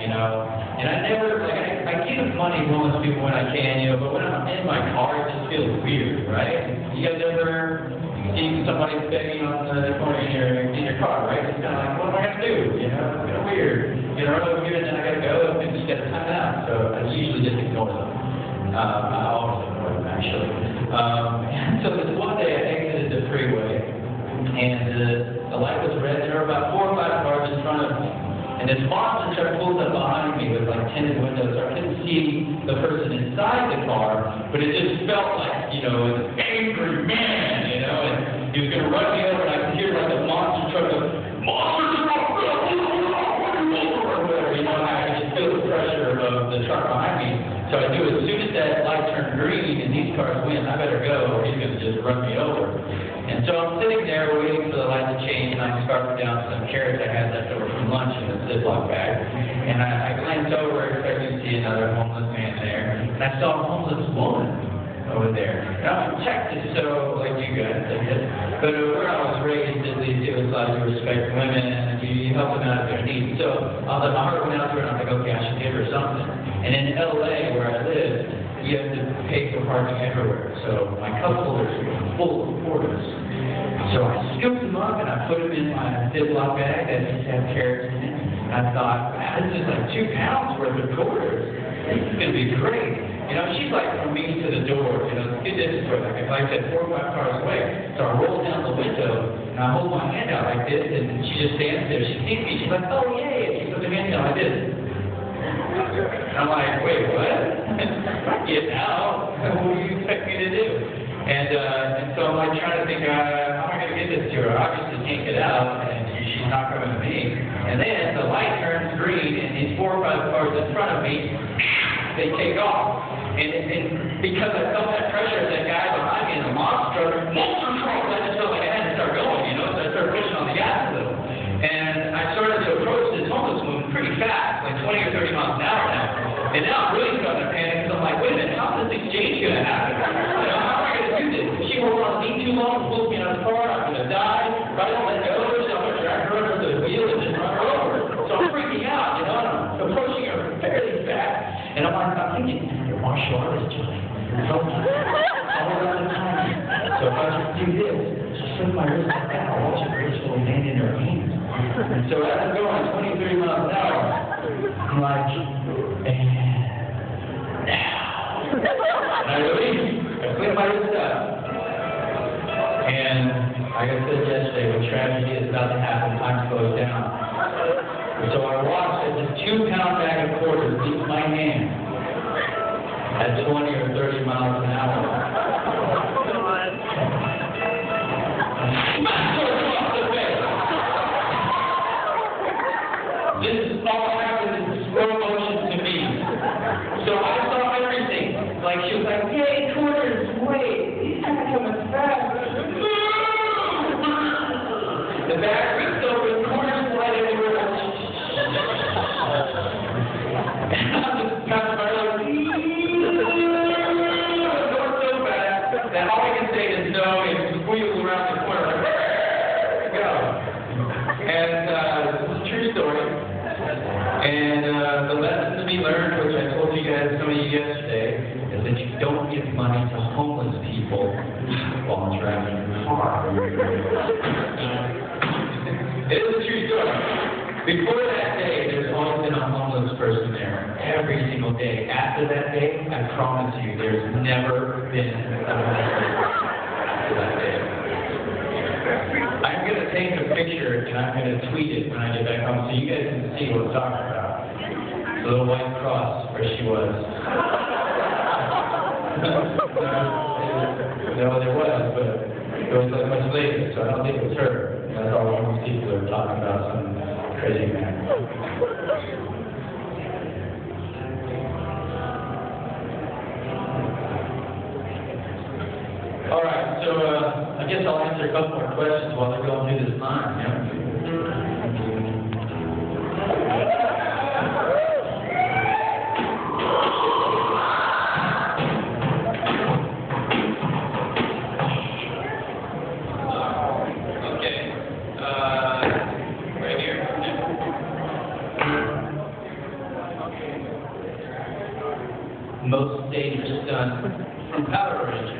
you know. And I never, like, I give money to homeless people when I can, you know, but when I'm in my car, it just feels weird, right? You guys ever see somebody begging on the corner in your car, right? It's kind of like, what am I going to do? You know, it's kind of weird. You know, I'm here and then I got to go and just get time out. So I usually just ignore them. I always ignore them, actually. And so this one day I exited the freeway, and the light was red. There were about 4 or 5 cars in front of me. And this monster truck pulled up behind me with like tinted windows, so I couldn't see the person inside the car, but it just felt like, you know, an angry man, you know, and he was going to run me over, and I could hear like the monster truck go, monster truck, or whatever, you know, and I could just feel the pressure of the truck behind me. So I knew as soon as that light turned green and these cars win, I better go or he's going to just run me over. And so I'm sitting there waiting for the light to change, and I'm scarfing down some carrots I had left over from lunch in a Ziploc bag. And I glanced over, expecting to see another homeless man there, and I saw a homeless woman over there. Now, I'm Texas, so like you guys, I guess. But where I was raised, at least, it was like you respect women and you help them out if they're needy. So my heart went out to her, and I was like, okay, I should give her something. And in LA, where I live, you have to pay for parking everywhere. So my cup holders were full of quarters. So I scooped them up and I put them in my Ziploc bag that just had carrots in it. And I thought, wow, this is like 2 pounds worth of quarters. This is going to be great. You know, she's like from me to the door. You know, get this way. Like if I said 4 or 5 cars away. So I roll down the window and I hold my hand out like this, and she just stands there. She sees me. She's like, oh, yay. And she puts her hand down like this. And I'm like, wait, what? Get out. What do you expect me to do? And so I'm like trying to think, how am I going to get this to her? I obviously can't get out, and she's not coming to me. And then the light turns green, and these 4 or 5 cars in front of me, they take off. And because I felt that pressure of that guy behind me in the monster truck, I just felt like I had to start going, you know, so I started pushing on the gas a little. And I started to approach this homeless woman pretty fast, like 20 or 30 miles an hour now. And now I'm really starting to panic, because I'm like, wait a minute, how's this exchange going to happen? You know, how am I going to do this? If she holds on to me too long and pulls me out of the car, I'm going to die. If I don't let go of her, so I'm going to drag her under the wheel and just run her over. So I'm freaking out, you know, and I'm approaching her fairly fast. And I'm thinking, you're martial artist, Johnny. Help me. All around the time. So if I just do this, just slip my wrist like that, I'll watch it gracefully land in her hand. And so as I'm going 20, 30 miles an hour, I'm like, and now. And I release. I clean my wrist up. And like I said yesterday, when tragedy is about to happen, time slows down. And so I watched as this 2-pound bag of quarters leaves my hand at 20 or 30 miles an hour. Smash her across the face. This is all happened in slow motion to me. So I saw everything. Like she was like, yay, quarters, wait, these are coming fast. The bag ripped open, quarters flight everywhere. And I'm just passing by like, going so fast that all I can say is no and squeal around the corner like, go. And this is a true story. And the lesson to be learned, which I told you guys, some of you yesterday, is that you don't give money to homeless people while driving your car. It is a true story. Before that day, there's always been a homeless person there every single day. After that day, I promise you, there's never been a homeless person after that day. I'm going to take a picture and I'm going to tweet it when I get back home so you guys can see what I'm talking about. The little white cross where she was. No, there was, but it was like much later, so I don't think it was her. That's all homeless people are talking about, some crazy man. All right, so I guess I'll answer a couple more questions while they're going through this line, yeah? most dangerous stunt from Power Rangers?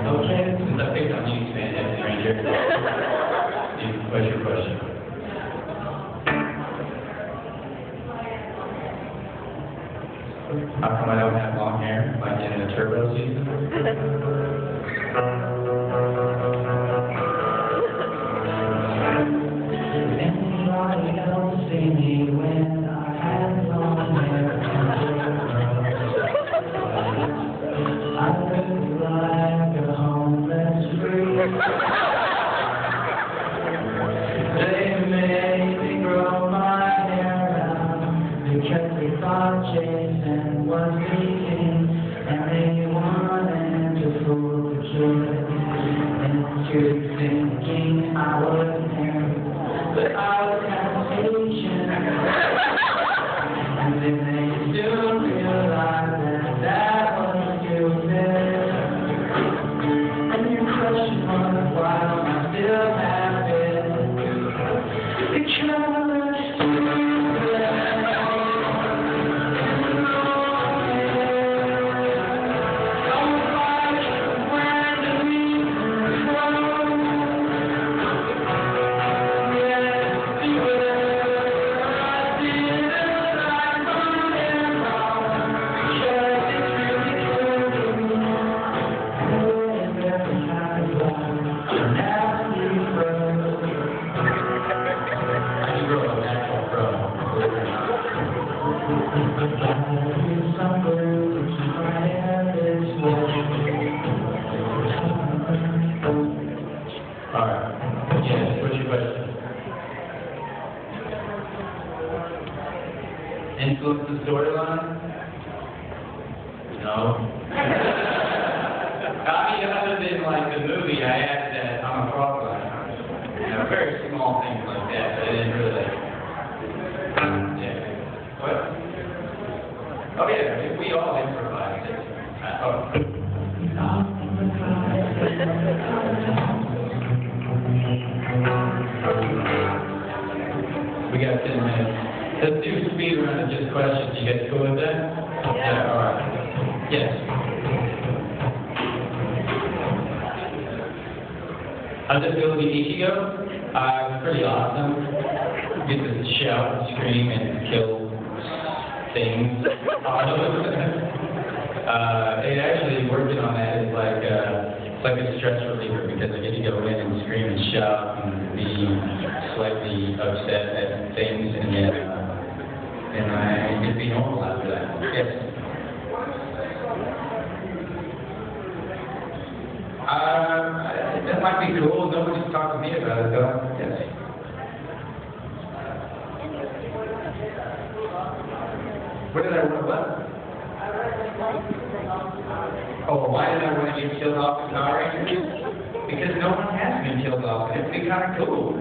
Okay, since I picked on you, fantastic ranger. What's your question? How come I don't have long hair like in the turbo season? Anybody else see me when I have long hair? I look like a homeless freak. They made me grow my hair out because they thought Jason was leaking, and they wanted to fool the kids into thinking I was him. But I was hesitation, and then they soon realized that that was stupid. And your question was, why don't I still have it? Because it's stupid. Influence the storyline? No. I mean, other than like the movie, I added that I'm a crocodile. You know, very small things like that, but I didn't really. Yeah. What? Oh yeah, we all improvised it. We got 10 minutes. Let's do a speed run of just questions. You guys cool with that? Yeah, all right. Yes. How's it feel to be Ichigo? It's pretty awesome. Get to shout and scream and kill things. Actually working on that is like it's like a stress reliever because I get to go in and scream and shout and be slightly upset at things and then I get to be normal after that. Yes. That might be cool. Nobody's talked to me about it though. Yes. What did I want? What? Oh, why did I want to get killed off the Power Rangers? Because no one has been killed off, and it'd be kind of cool. I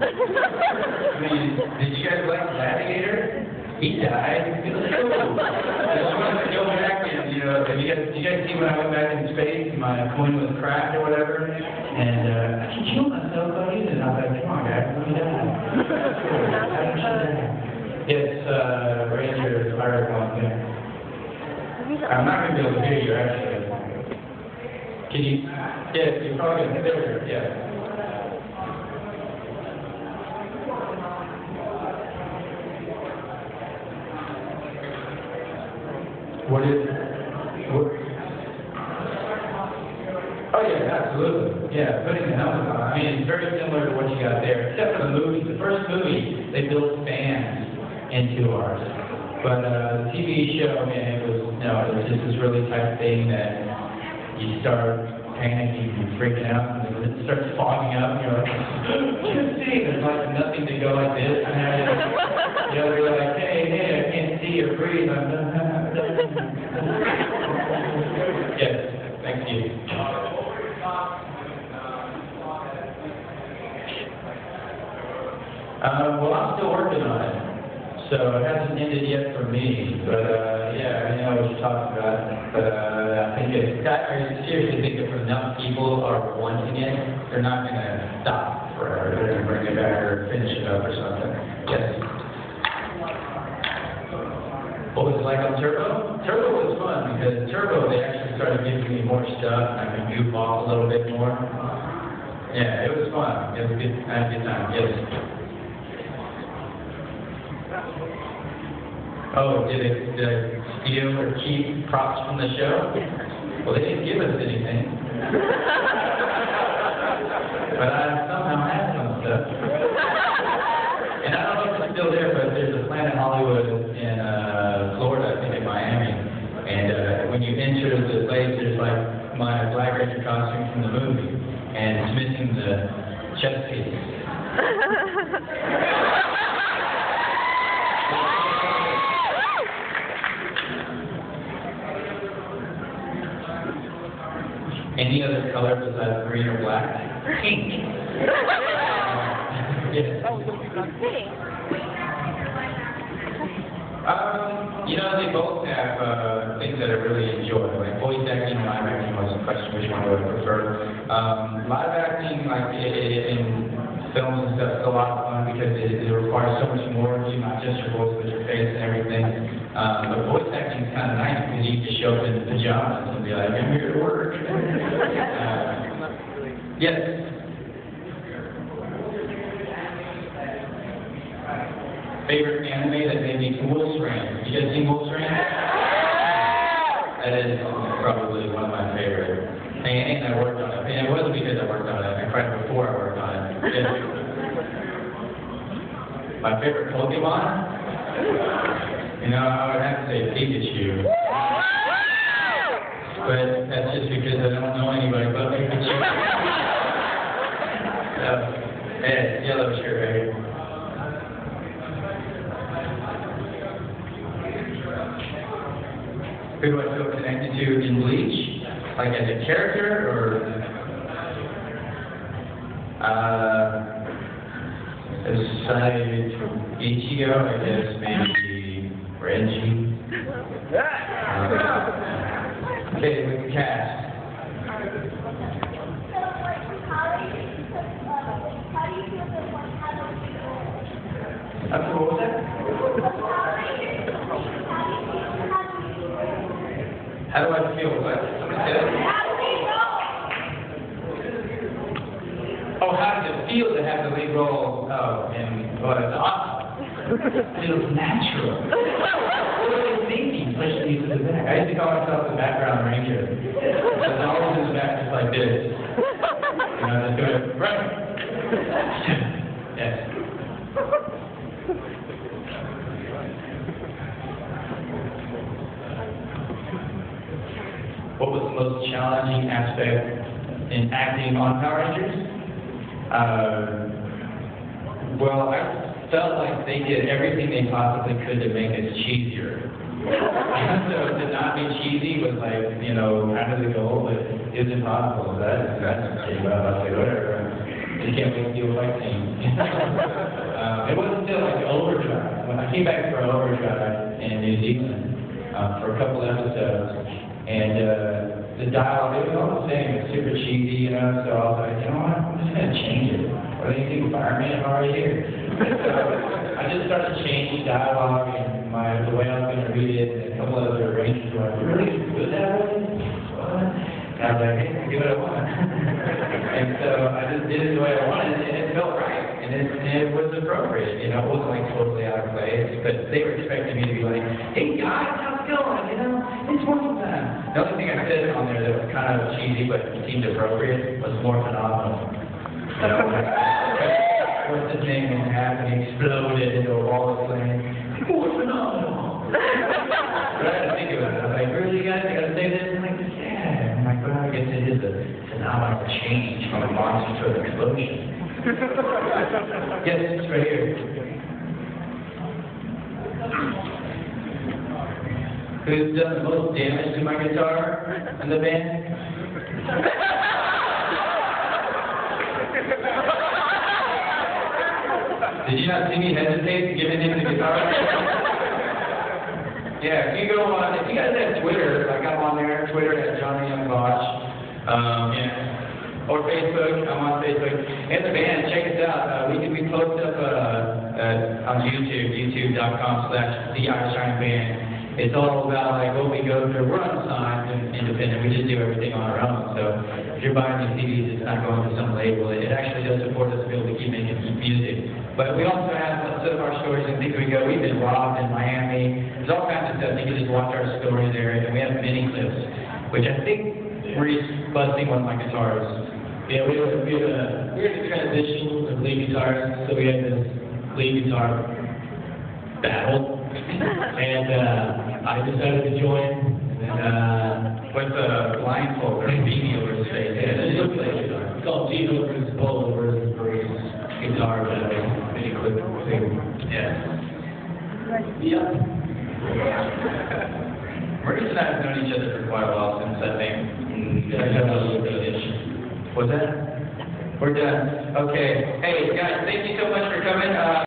mean, did you guys like Gladiator? He died. It was cool. I just wanted to go back and, you know, you guys see when I went back in space, my coin was cracked or whatever, and I can kill myself by using it. I was like, come on, guys, let me die. It's Ranger Pirate one there. I'm not going to be able to hear you, actually. Can you? Yes, you're probably going to hear it, yeah. What is? What? Oh yeah, absolutely. Yeah, putting the helmet on. I mean, it's very similar to what you got there, except for the movie. The first movie, they built fans into ours. But the TV show, man, it was just this really type thing that you start panicking and freaking out, and it starts fogging up, and you're like, can't see. There's like nothing to go like this, and you know, you're like, hey, I can't see or breathe. I'm done. Yes, thank you. Well, I'm still working on it. So it hasn't ended yet for me, but yeah, I know what you're talking about. But I think I seriously think if enough people are wanting it, they're not going to stop forever. They're going to bring it back or finish it up or something. Yes. What was it like on Turbo? Turbo was fun because Turbo, they actually started giving me more stuff and I could goof off a little bit more. Yeah, it was fun. It was good. I had a good time. Yes. Oh, did it steal or keep props from the show? Well, they didn't give us anything. But I somehow had some stuff. And I don't know if it's still there, but there's a Planet Hollywood in Florida, I think in Miami. And when you enter the place, there's like my Black Ranger costume from the movie. And it's missing the chest piece. Any other color besides green or black? Pink. Yes. You know, they both have things that I really enjoy. Like voice acting and live acting was a question which one do I prefer. Live acting, like in films and stuff, is a lot of fun because it requires so much more of you, not just your voice, but your face and everything. But voice acting is kind of nice because you can show up in pajamas and be like, I'm here to work. Yes. Favorite anime that made me Wolf's Rain. You guys seen Wolf's Rain? That is probably one of my favorite. And I worked on it. And it wasn't because I worked on it. I cried before I worked on it. Yes. My favorite Pokemon? You know, I would have to say Pikachu. But that's just because I don't know anybody but Pikachu. Ed, yellow shirt right here. Who do I feel connected to in Bleach? Like as a character, or aside from Ichigo, I guess maybe Reggie. Okay, with the cast. What was that? How do I feel? What? Somebody said it? Oh, oh, how does it feel to have the lead role? Oh, and well, it's awesome. It feels natural. What are they thinking, pushing you to the back? I used to call myself the background ranger. I was always in the back just like this. You know, just going, right. Yes. What was the most challenging aspect in acting on Power Rangers? Well, I felt like they did everything they possibly could to make us cheesier. So to not be cheesy was like, you know, kind of the goal, but it was impossible. That's pretty well. I was like, whatever. You can't wait to do a fight scene. It wasn't until like Overdrive. When I came back for Overdrive in New Zealand for a couple episodes, and the dialogue, it was all the same. It was super cheesy, you know, so I was like, you know what, I'm just going to change it. What do you think, fireman? I'm already here. So I just started changing dialogue and the way I was going to read it, and a couple of other rangers were like, really? Good that way? What? And I was like, hey, I can do what I want. And so I just did it the way I wanted, and it felt right. And it was appropriate, you know, it wasn't like totally out of place, but they were expecting me to be like, hey guys, how's it going, you know, it's morning time. The only thing I said on there that was kind of cheesy but seemed appropriate was more phenomenal. You know, what's the thing that happened, he exploded into a wall of flame, more phenomenal. But I had to think about it, I was like, really guys, I gotta say this? I'm like, yeah. I'm like, well, I guess it is a phenomenal change from a monster to an explosion. Yes, it's right here. Who's done the most damage to my guitar in the band? Did you not see me hesitate giving him the guitar? Yeah, if you go on, if you guys have Twitter, like I'm on there, Twitter at Yong Bosh. Yeah. Or Facebook, I'm on Facebook. And the band, check us out. We post up on YouTube, youtube.com/the Eyeshine Band. It's all about like what we go through. We're unsigned and independent. We just do everything on our own. So if you're buying these CDs, it's not going to some label. It actually does support us to be able to keep making music. But we also have some of our stories and things we go. We've been robbed in Miami. There's all kinds of stuff. You can just watch our story there. And we have mini clips, which I think we're busting one of my guitars. Yeah, we're in a transition of lead guitars, so we had this lead guitar battle, and I decided to join, and with a blindfold or a beanie over his face. Yeah, it's called Gene Hooker's Polo versus Bruce's guitar battle, mini clip thing. Yeah. Yep. Maurice and I have known each other for quite a while since I think I got a little bit of issue. What's that? We're done. Okay. Hey, guys, thank you so much for coming.